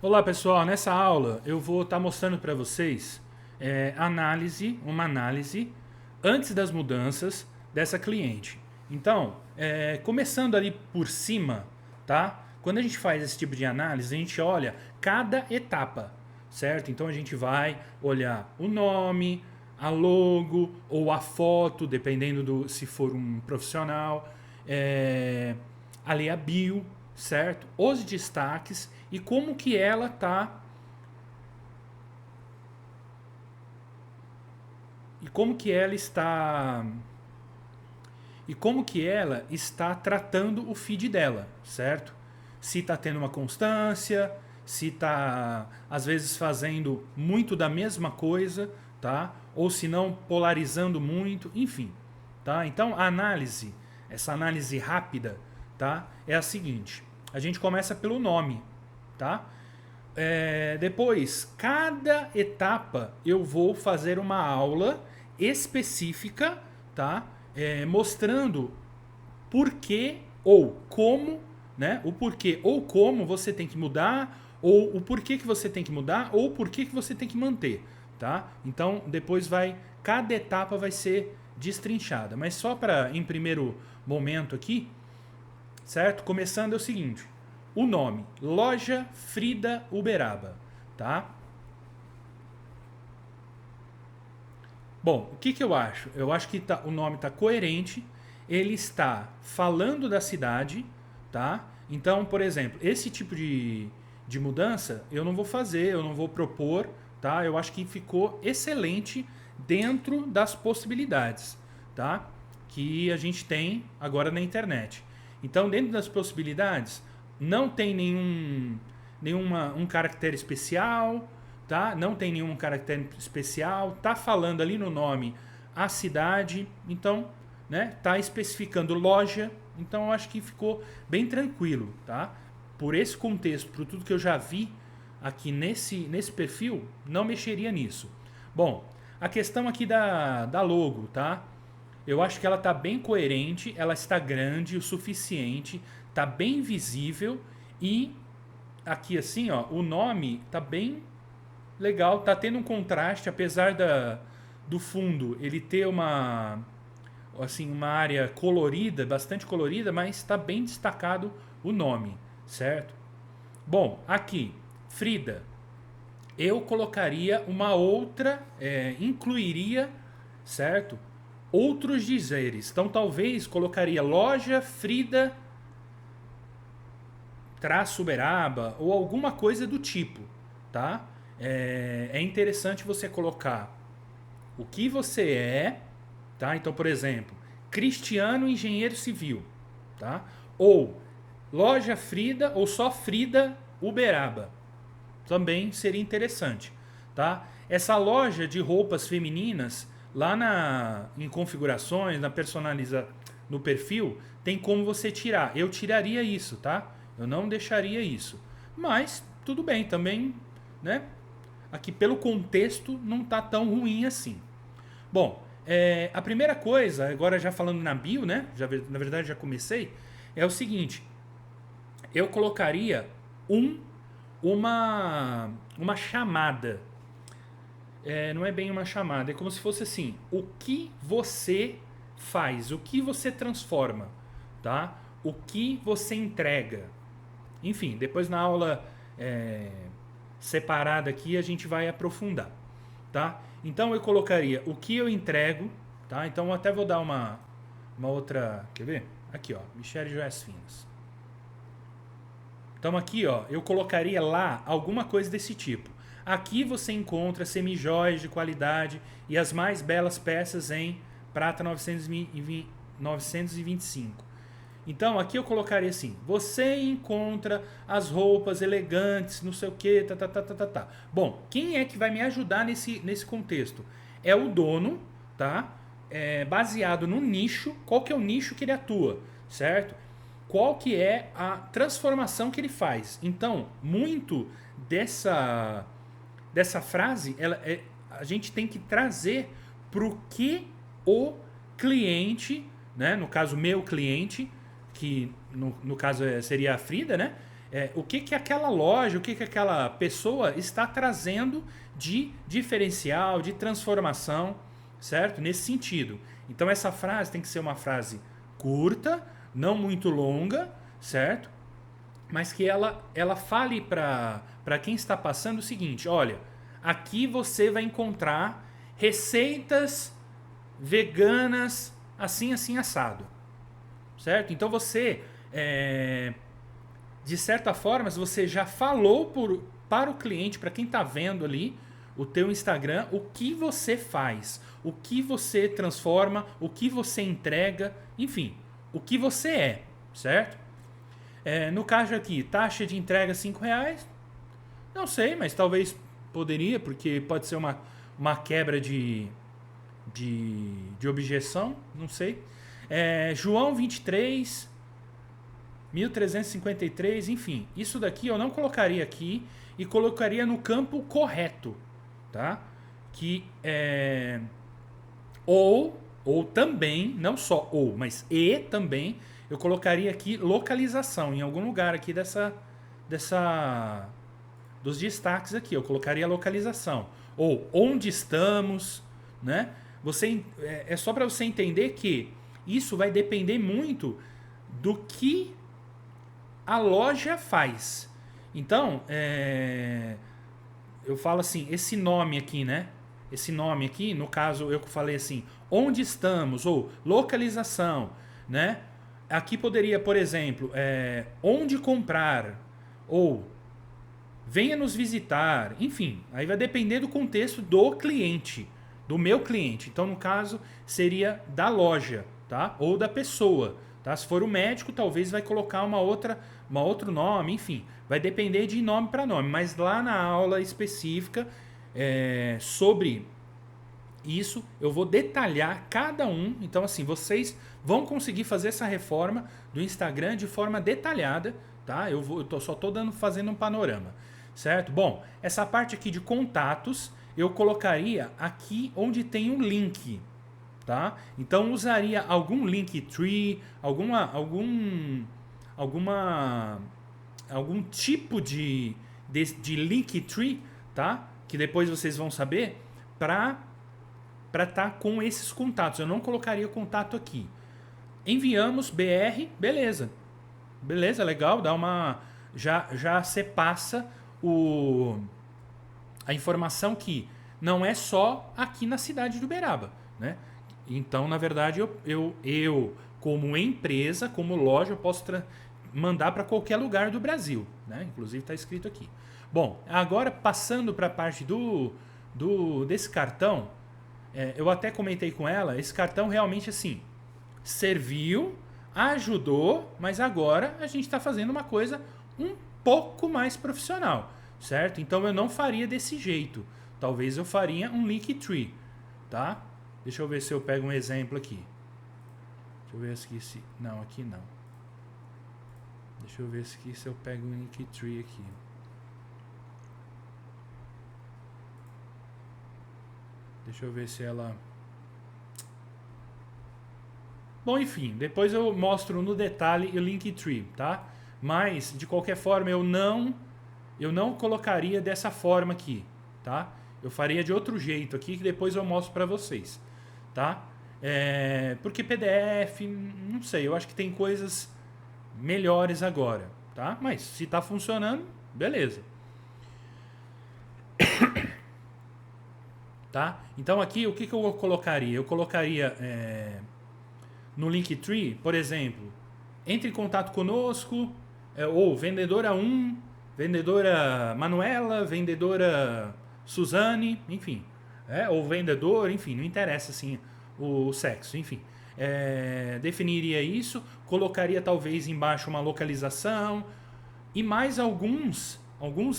Olá pessoal, nessa aula eu vou estar mostrando para vocês uma análise antes das mudanças dessa cliente. Então, começando ali por cima, tá? Quando a gente faz esse tipo de análise, a gente olha cada etapa, certo? Então a gente vai olhar o nome, a logo ou a foto, dependendo do se for um profissional, ali a bio, certo? Os destaques e como que ela tá e como que ela está e como que ela está tratando o feed dela, certo? Se está tendo uma constância, se está às vezes fazendo muito da mesma coisa, tá? Ou se não polarizando muito, enfim, tá? Então a análise, essa análise rápida, tá? É a seguinte: a gente começa pelo nome, tá? Depois, cada etapa eu vou fazer uma aula específica, tá? Mostrando por que ou como, né? O porquê ou como você tem que mudar, ou o porquê que você tem que mudar, ou o porquê que você tem que manter, tá? Então, depois cada etapa vai ser destrinchada. Mas só para, em primeiro momento aqui, certo? Começando é o seguinte: o nome, Loja Frida Uberaba, tá? Bom, o que eu acho? Eu acho que o nome está coerente, ele está falando da cidade, tá? Então, por exemplo, esse tipo de mudança eu não vou fazer, eu não vou propor, tá? Eu acho que ficou excelente dentro das possibilidades, tá? Que a gente tem agora na internet. Então, dentro das possibilidades, não tem um caractere especial, tá? Não tem nenhum caractere especial, tá falando ali no nome a cidade, então, né? Tá especificando loja, então eu acho que ficou bem tranquilo, tá? Por esse contexto, por tudo que eu já vi aqui nesse perfil, não mexeria nisso. Bom, a questão aqui da logo, tá? Eu acho que ela tá bem coerente, ela está grande o suficiente, tá bem visível e aqui assim, ó, o nome tá bem legal, tá tendo um contraste, apesar do fundo ele ter uma área colorida, bastante colorida, mas está bem destacado o nome, certo? Bom, aqui, Frida, eu colocaria uma outra, incluiria, certo? Outros dizeres. Então talvez colocaria loja Frida traço Uberaba ou alguma coisa do tipo, tá? É interessante você colocar o que você é, tá? Então, por exemplo, Cristiano Engenheiro Civil, tá? Ou loja Frida ou só Frida Uberaba, também seria interessante, tá? Essa loja de roupas femininas lá em configurações, no perfil, tem como você tirar. Eu tiraria isso, tá? Eu não deixaria isso. Mas tudo bem, também, né? Aqui pelo contexto não tá tão ruim assim. Bom, a primeira coisa, agora já falando na bio, né? Na verdade já comecei, é o seguinte: eu colocaria um uma chamada. Não é bem uma chamada, é como se fosse assim: o que você faz, o que você transforma, tá? O que você entrega. Enfim, depois na aula separada aqui a gente vai aprofundar, tá? Então eu colocaria o que eu entrego, tá? Então eu até vou dar uma outra, quer ver? Aqui, ó, Michele Joias Finas. Então aqui, ó, eu colocaria lá alguma coisa desse tipo. Aqui você encontra semijóias de qualidade e as mais belas peças em prata 925. Então aqui eu colocaria assim: você encontra as roupas elegantes, não sei o que, tá, tá, tá, tá, tá, tá. Bom, quem é que vai me ajudar nesse contexto? É o dono, tá? Baseado no nicho, qual que é o nicho que ele atua, certo? Qual que é a transformação que ele faz. Então, muito dessa frase, a gente tem que trazer para o que o cliente, né, no caso meu cliente, que no caso seria a Frida, né, o que que aquela loja, o que que aquela pessoa está trazendo de diferencial, de transformação, certo? Nesse sentido. Então essa frase tem que ser uma frase curta, não muito longa, certo? Mas que ela fale para quem está passando o seguinte: olha, aqui você vai encontrar receitas veganas assim, assim, assado, certo? Então você, de certa forma, você já falou para o cliente, para quem está vendo ali o teu Instagram, o que você faz, o que você transforma, o que você entrega, enfim, o que você é, certo? No caso aqui, taxa de entrega R$ 5. Não sei, mas talvez poderia, porque pode ser uma quebra de objeção, não sei. João 23, 1353, enfim. Isso daqui eu não colocaria aqui e colocaria no campo correto, tá? Que ou também, não só ou, mas e também, eu colocaria aqui localização, em algum lugar aqui dos destaques aqui, eu colocaria localização. Ou onde estamos, né? É só para você entender que isso vai depender muito do que a loja faz. Então, eu falo assim, esse nome aqui, né? Esse nome aqui, no caso eu falei assim, onde estamos, ou localização, né? Aqui poderia, por exemplo, onde comprar, ou venha nos visitar, enfim, aí vai depender do contexto do cliente, do meu cliente. Então, no caso, seria da loja, tá? Ou da pessoa, tá? Se for o médico, talvez vai colocar uma outro nome, enfim, vai depender de nome para nome. Mas lá na aula específica sobre isso, eu vou detalhar cada um. Então, assim, vocês vão conseguir fazer essa reforma do Instagram de forma detalhada, tá? Só tô fazendo um panorama, certo? Bom, essa parte aqui de contatos eu colocaria aqui onde tem um link, tá? Então usaria algum Linktree, algum tipo de Linktree, tá? Que depois vocês vão saber para estar com esses contatos. Eu não colocaria contato aqui. Enviamos BR, beleza. Beleza, legal, já você passa a informação que não é só aqui na cidade de Uberaba, né? Então, na verdade, eu como empresa, como loja, eu posso mandar para qualquer lugar do Brasil, né? Inclusive está escrito aqui. Bom, agora passando para a parte desse cartão, eu até comentei com ela, esse cartão realmente assim serviu, ajudou, mas agora a gente está fazendo uma coisa um pouco mais profissional, certo? Então eu não faria desse jeito. Talvez eu faria um Linktree, tá? Deixa eu ver se eu pego um exemplo aqui. Deixa eu ver aqui não, aqui não. Deixa eu ver se eu pego um Linktree aqui. Deixa eu ver se ela... Bom, enfim, depois eu mostro no detalhe o Linktree, tá? Mas, de qualquer forma, eu não colocaria dessa forma aqui, tá? Eu faria de outro jeito aqui, que depois eu mostro para vocês, tá? Porque PDF, não sei, eu acho que tem coisas melhores agora, tá? Mas, se tá funcionando, beleza. Tá? Então, aqui, o que eu colocaria? Eu colocaria... no Linktree, por exemplo, entre em contato conosco, ou vendedora 1, vendedora Manuela, vendedora Suzane, enfim, ou vendedor, enfim, não interessa assim o sexo, enfim. Definiria isso, colocaria talvez embaixo uma localização e mais alguns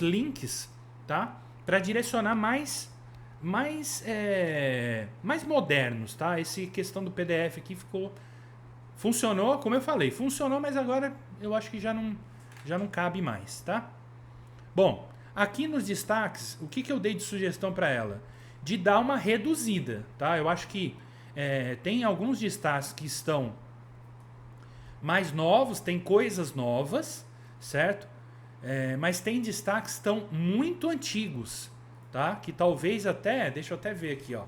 links, tá? Para direcionar mais modernos, tá? Essa questão do PDF aqui funcionou, como eu falei, funcionou, mas agora eu acho que já não cabe mais, tá? Bom, aqui nos destaques, o que eu dei de sugestão para ela? De dar uma reduzida, tá? Eu acho que tem alguns destaques que estão mais novos, tem coisas novas, certo? Mas tem destaques que estão muito antigos, tá? Que talvez até, deixa eu até ver aqui, ó.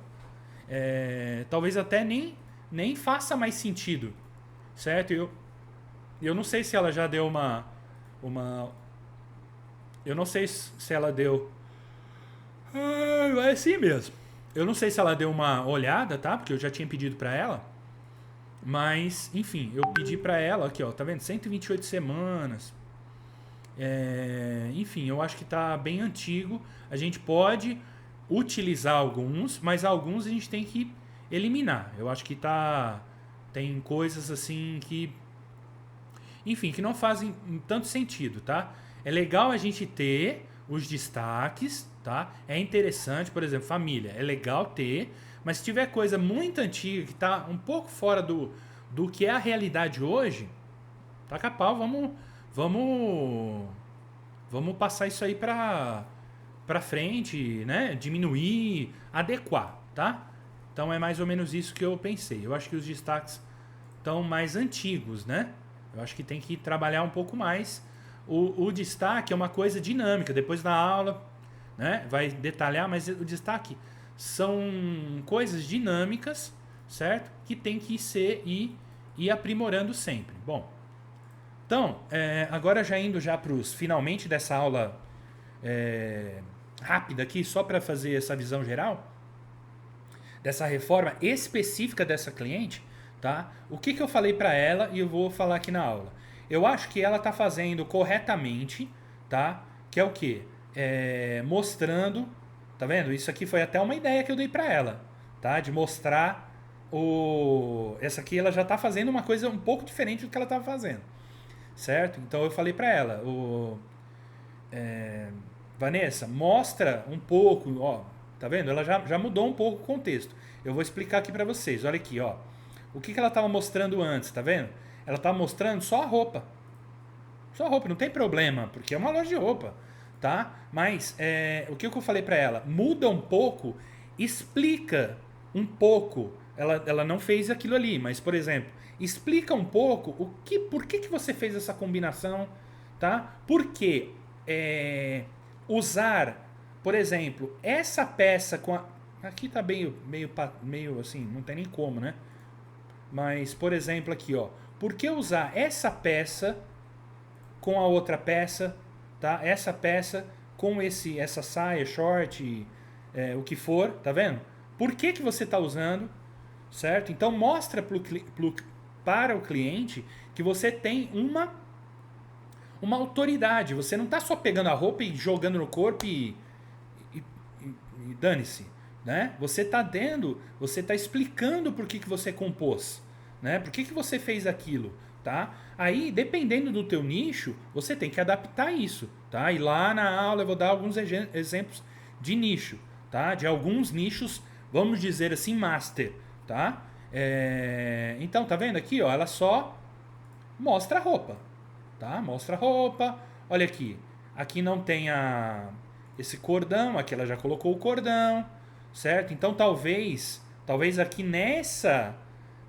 Talvez até nem faça mais sentido, certo? Eu não sei se ela já deu uma eu não sei se ela deu. É assim mesmo. Eu não sei se ela deu uma olhada, tá? Porque eu já tinha pedido pra ela. Mas, enfim, eu pedi pra ela aqui, ó, tá vendo? 128 semanas. Enfim, eu acho que tá bem antigo. A gente pode utilizar alguns, mas alguns a gente tem que eliminar. Eu acho que tem coisas assim que, enfim, que não fazem tanto sentido, tá? É legal a gente ter os destaques, tá? É interessante, por exemplo, família, é legal ter, mas se tiver coisa muito antiga que tá um pouco fora do que é a realidade hoje, taca pau, vamos vamos passar isso aí pra frente, né? Diminuir, adequar, tá? Então é mais ou menos isso que eu pensei. Eu acho que os destaques estão mais antigos, né? Eu acho que tem que trabalhar um pouco mais. O destaque é uma coisa dinâmica. Depois da aula, né, vai detalhar, mas o destaque são coisas dinâmicas, certo? Que tem que ser e aprimorando sempre. Bom, então, agora já indo já para os finalmente dessa aula rápida aqui, só para fazer essa visão geral dessa reforma específica dessa cliente, tá? O que eu falei para ela e eu vou falar aqui na aula. Eu acho que ela está fazendo corretamente, tá? Que é o quê? Mostrando, tá vendo? Isso aqui foi até uma ideia que eu dei para ela, tá? De mostrar essa aqui ela já está fazendo uma coisa um pouco diferente do que ela estava fazendo, certo? Então eu falei para ela, Vanessa, mostra um pouco, ó, tá vendo? Ela já mudou um pouco o contexto. Eu vou explicar aqui pra vocês. Olha aqui, ó. O que ela tava mostrando antes, tá vendo? Ela tava mostrando só a roupa. Só a roupa, não tem problema, porque é uma loja de roupa, tá? Mas o que eu falei pra ela? Muda um pouco, explica um pouco. Ela não fez aquilo ali, mas por exemplo, explica um pouco por que você fez essa combinação, tá? Porque usar, por exemplo, essa peça com a. Aqui tá meio assim, não tem nem como, né? Mas, por exemplo, aqui, ó. Por que usar essa peça com a outra peça, tá? Essa peça com essa saia, short, o que for, tá vendo? Por que você tá usando, certo? Então mostra para o cliente que você tem uma autoridade. Você não tá só pegando a roupa e jogando no corpo e dane-se, né? Você tá explicando por que você compôs, né? Por que você fez aquilo, tá? Aí, dependendo do teu nicho, você tem que adaptar isso, tá? E lá na aula eu vou dar alguns exemplos de nicho, tá? De alguns nichos, vamos dizer assim, master, tá? Então, tá vendo aqui, ó? Ela só mostra a roupa, tá? Mostra a roupa. Olha aqui. Aqui não tem esse cordão, aqui ela já colocou o cordão, certo? Então talvez aqui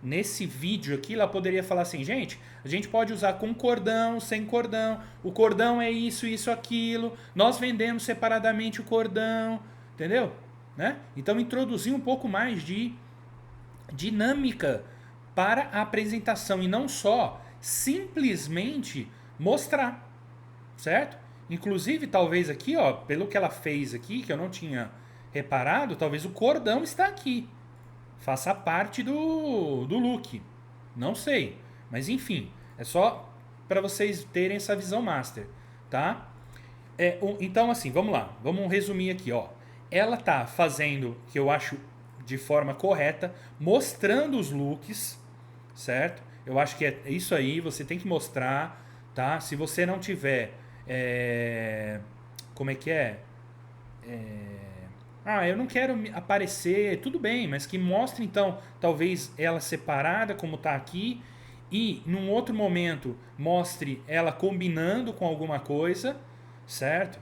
nesse vídeo aqui ela poderia falar assim, gente, a gente pode usar com cordão, sem cordão. O cordão é isso, aquilo. Nós vendemos separadamente o cordão, entendeu? Né? Então introduzir um pouco mais de dinâmica para a apresentação e não só simplesmente mostrar, certo? Inclusive, talvez aqui, ó, pelo que ela fez aqui, que eu não tinha reparado, talvez o cordão está aqui. Faça parte do look. Não sei. Mas enfim, é só para vocês terem essa visão master, tá? Então, assim, vamos lá. Vamos resumir aqui, ó. Ela tá fazendo, que eu acho de forma correta, mostrando os looks, certo? Eu acho que é isso aí, você tem que mostrar, tá? Se você não tiver. Como é que é? Eu não quero aparecer, tudo bem, mas que mostre então, talvez ela separada, como tá aqui, e num outro momento mostre ela combinando com alguma coisa, certo?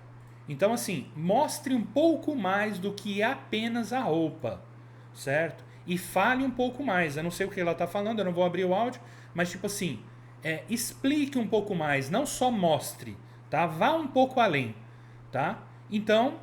Então, assim, mostre um pouco mais do que apenas a roupa, certo? E fale um pouco mais. Eu não sei o que ela tá falando, eu não vou abrir o áudio, mas tipo assim, explique um pouco mais, não só mostre, tá? Vá um pouco além, tá? Então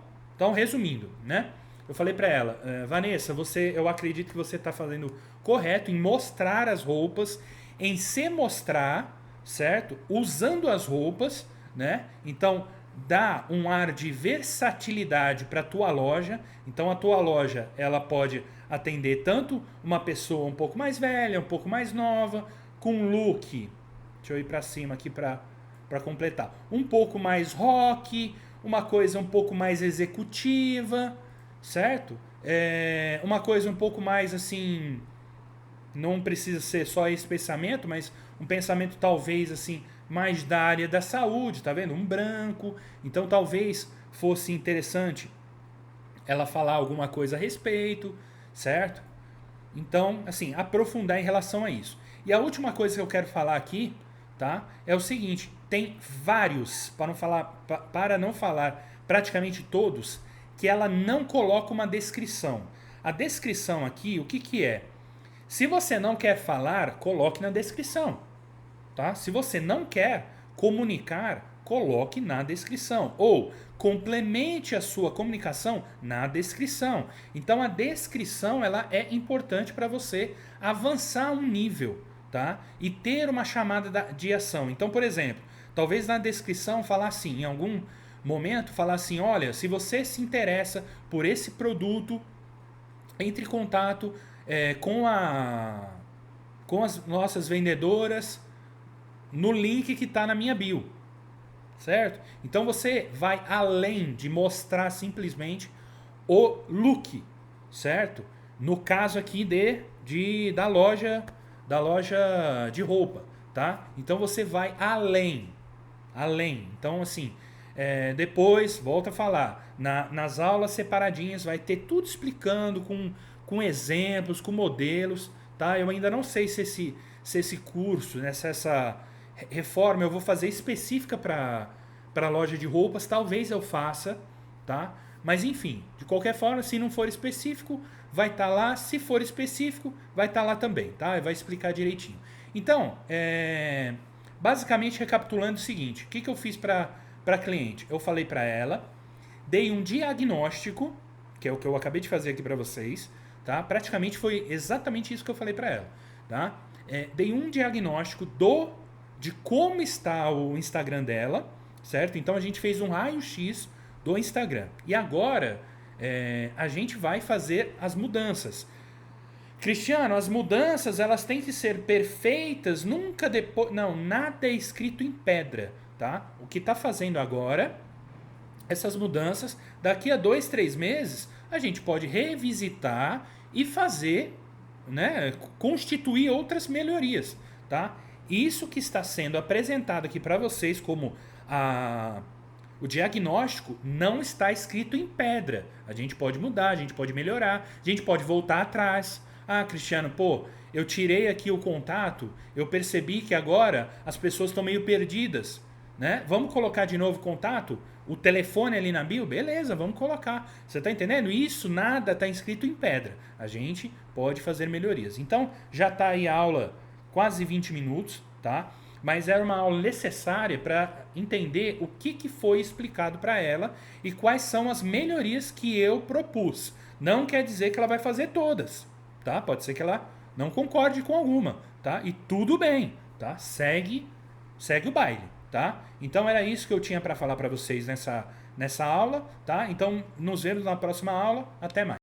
resumindo, né? Eu falei para ela, Vanessa, eu acredito que você está fazendo correto em mostrar as roupas, em se mostrar, certo? Usando as roupas, né? Então dá um ar de versatilidade para a tua loja. Então a tua loja ela pode atender tanto uma pessoa um pouco mais velha, um pouco mais nova, com look. Deixa eu ir para cima aqui para completar. Um pouco mais rock, uma coisa um pouco mais executiva, certo? Uma coisa um pouco mais assim, não precisa ser só esse pensamento, mas um pensamento talvez assim mais da área da saúde, tá vendo? Um branco. Então talvez fosse interessante ela falar alguma coisa a respeito, certo? Então, assim, aprofundar em relação a isso. E a última coisa que eu quero falar aqui, tá? É o seguinte, tem vários, para não falar praticamente todos, que ela não coloca uma descrição. A descrição aqui, o que que é? Se você não quer falar, coloque na descrição, tá? Se você não quer comunicar, coloque na descrição ou complemente a sua comunicação na descrição. Então a descrição ela é importante para você avançar um nível, tá? E ter uma chamada de ação. Então, por exemplo, talvez na descrição falar assim, em algum momento falar assim, olha, se você se interessa por esse produto, entre em contato com as nossas vendedoras no link que está na minha bio, certo? Então você vai além de mostrar simplesmente o look, certo? No caso aqui da loja de roupa, tá? Então você vai além. Então assim, depois volta a falar nas aulas separadinhas vai ter tudo explicando com exemplos, com modelos, tá? Eu ainda não sei se esse curso, né, se essa reforma eu vou fazer específica para loja de roupas, talvez eu faça, tá? Mas enfim, de qualquer forma, se não for específico, vai estar lá. Se for específico, vai estar lá também, tá? Vai explicar direitinho. Então, basicamente recapitulando o seguinte, o que eu fiz para cliente? Eu falei para ela, dei um diagnóstico, que é o que eu acabei de fazer aqui para vocês, tá? Praticamente foi exatamente isso que eu falei para ela, tá? Dei um diagnóstico de como está o Instagram dela, certo? Então a gente fez um raio-x do Instagram. E agora a gente vai fazer as mudanças. Cristiano, as mudanças elas têm que ser perfeitas, nunca depois. Não, nada é escrito em pedra, tá? O que está fazendo agora, essas mudanças, daqui a 2, 3 meses, a gente pode revisitar e fazer, né, constituir outras melhorias, tá? Isso que está sendo apresentado aqui para vocês como o diagnóstico não está escrito em pedra. A gente pode mudar, a gente pode melhorar, a gente pode voltar atrás. Ah, Cristiano, pô, eu tirei aqui o contato, eu percebi que agora as pessoas estão meio perdidas, né? Vamos colocar de novo contato? O telefone ali na bio? Beleza, vamos colocar. Você está entendendo? Isso nada está escrito em pedra. A gente pode fazer melhorias. Então, já está aí a aula quase 20 minutos, tá? Mas era uma aula necessária para entender o que foi explicado para ela e quais são as melhorias que eu propus. Não quer dizer que ela vai fazer todas, tá? Pode ser que ela não concorde com alguma, tá? E tudo bem, tá? Segue o baile, tá? Então era isso que eu tinha para falar para vocês nessa aula, tá? Então nos vemos na próxima aula. Até mais.